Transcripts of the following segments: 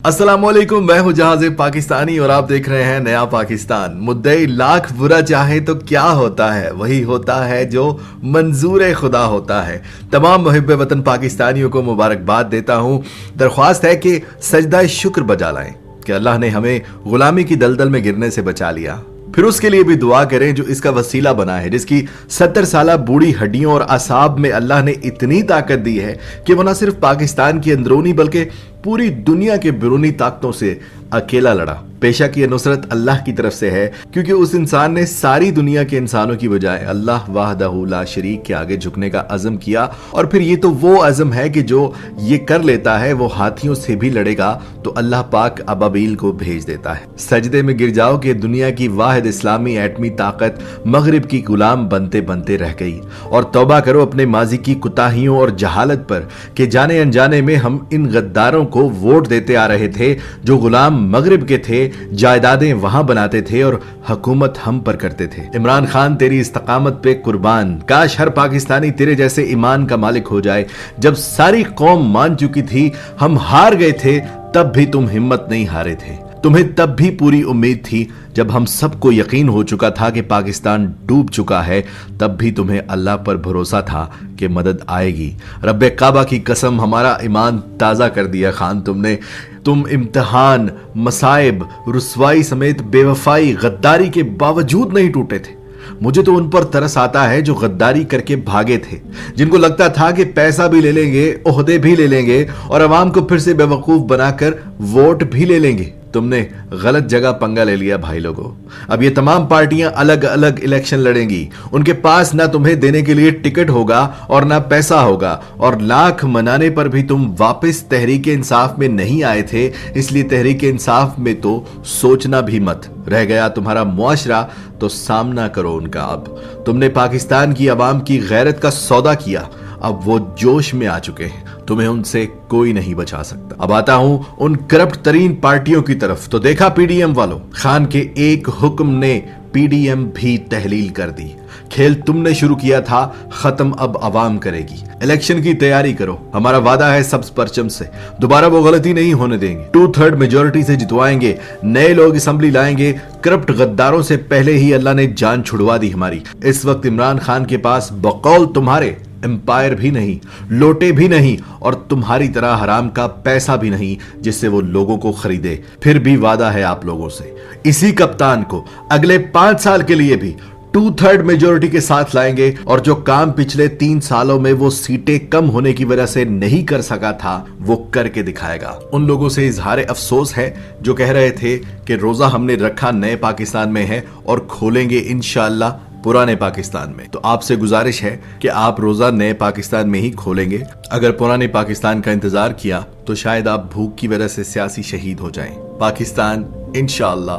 अस्सलामुअलैकुम, मैं हूं जहाज़े पाकिस्तानी और आप देख रहे हैं नया पाकिस्तान। मुद्दई लाख बुरा चाहे तो क्या होता है, वही होता है जो मंजूर खुदा होता है। तमाम मुहिब्बे वतन पाकिस्तानियों को मुबारकबाद देता हूं। दरख्वास्त है कि सजदा शुक्र बजा लाएं कि अल्लाह ने हमें गुलामी की दलदल में गिरने से बचा लिया। फिर उसके लिए भी दुआ करें जो इसका वसीला बना है, जिसकी 70 साल बूढ़ी हड्डियों और असाब में अल्लाह ने इतनी ताकत दी है कि वो न सिर्फ पाकिस्तान की अंदरूनी बल्कि पूरी दुनिया के बैरूनी ताकतों से अकेला लड़ा। पेशा की नुसरत अल्लाह की तरफ से है, क्योंकि उस इंसान ने सारी दुनिया के इंसानों की बजाय अल्लाह वाहदहू ला शरीक के आगे झुकने का अज़म किया। और फिर ये तो वो अज़म है कि जो ये कर लेता है वो हाथियों से भी लड़ेगा तो अल्लाह पाक अबाबील को भेज देता है। सजदे में गिर जाओ कि दुनिया की वाहिद इस्लामी एटमी ताकत मगरिब की गुलाम बनते बनते रह गई। और तौबा करो अपने माजी की कुताहियों और जहालत पर कि जाने अनजाने में हम इन गद्दारों को वोट देते आ रहे थे जो गुलाम मगरिब के थे, जायदादें वहां बनाते थे और हुकूमत हम पर करते थे। इमरान खान तेरी इस्तकामत पे कुर्बान, काश हर पाकिस्तानी तेरे जैसे ईमान का मालिक हो जाए। जब सारी कौम मान चुकी थी हम हार गए थे, तब भी तुम हिम्मत नहीं हारे थे। तुम्हें तब भी पूरी उम्मीद थी जब हम सबको यकीन हो चुका था कि पाकिस्तान डूब चुका है, तब भी तुम्हें अल्लाह पर भरोसा था कि मदद आएगी। रब्बे काबा की कसम, हमारा ईमान ताज़ा कर दिया खान तुमने। तुम इम्तिहान, मसाइब, रुसवाई समेत बेवफाई, गद्दारी के बावजूद नहीं टूटे थे। मुझे तो उन पर तरस आता है जो गद्दारी करके भागे थे, जिनको लगता था कि पैसा भी ले लेंगे, ओहदे भी ले लेंगे और अवाम को फिर से बेवकूफ बनाकर वोट भी ले लेंगे। तुमने गलत जगह पंगा ले लिया भाई लोगों। अब ये तमाम पार्टियां अलग अलग इलेक्शन लड़ेंगी। उनके पास ना तुम्हें देने के लिए टिकट होगा और ना पैसा होगा। और लाख मनाने पर भी तुम वापस तहरीक इंसाफ में नहीं आए थे, इसलिए तहरीक इंसाफ में तो सोचना भी मत। रह गया तुम्हारा मुआशरा, तो सामना करो उनका। अब तुमने पाकिस्तान की आवाम की गैरत का सौदा किया, अब वो जोश में आ चुके हैं, तुम्हें उनसे कोई नहीं बचा सकता। अब आता हूं उन करप्ट तरीन पार्टियों की तरफ। तो देखा पीडीएम वालों, खान के एक हुक्म ने पीडीएम भी तहलील कर दी। खेल तुमने शुरू किया था, खत्म अब अवाम करेगी। इलेक्शन की तैयारी करो, हमारा वादा है सब्ज परचम से दोबारा वो गलती नहीं होने देंगे। 2/3 मेजोरिटी से जितवाएंगे, नए लोग असेंबली लाएंगे। करप्ट गद्दारों से पहले ही अल्लाह ने जान छुड़वा दी हमारी। इस वक्त इमरान खान के पास बकौल तुम्हारे एम्पायर भी नहीं, लोटे भी नहीं और तुम्हारी तरह हराम का पैसा भी नहीं जिससे वो लोगों को खरीदे। फिर भी वादा है आप लोगों से, इसी कप्तान को अगले 5 साल के लिए भी 2/3 मेजोरिटी के साथ लाएंगे। और जो काम पिछले 3 सालों में वो सीटें कम होने की वजह से नहीं कर सका था, वो करके दिखाएगा। उन लोगों से इजहार अफसोस है जो कह रहे थे कि रोजा हमने रखा नए पाकिस्तान में है और खोलेंगे इंशाअल्लाह पुराने पाकिस्तान में। तो आपसे गुजारिश है कि आप रोजा नए पाकिस्तान में ही खोलेंगे। अगर पुराने पाकिस्तान का इंतजार किया तो शायद आप भूख की वजह से सियासी शहीद हो जाएं। पाकिस्तान इंशाअल्लाह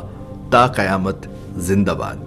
ता कयामत जिंदाबाद।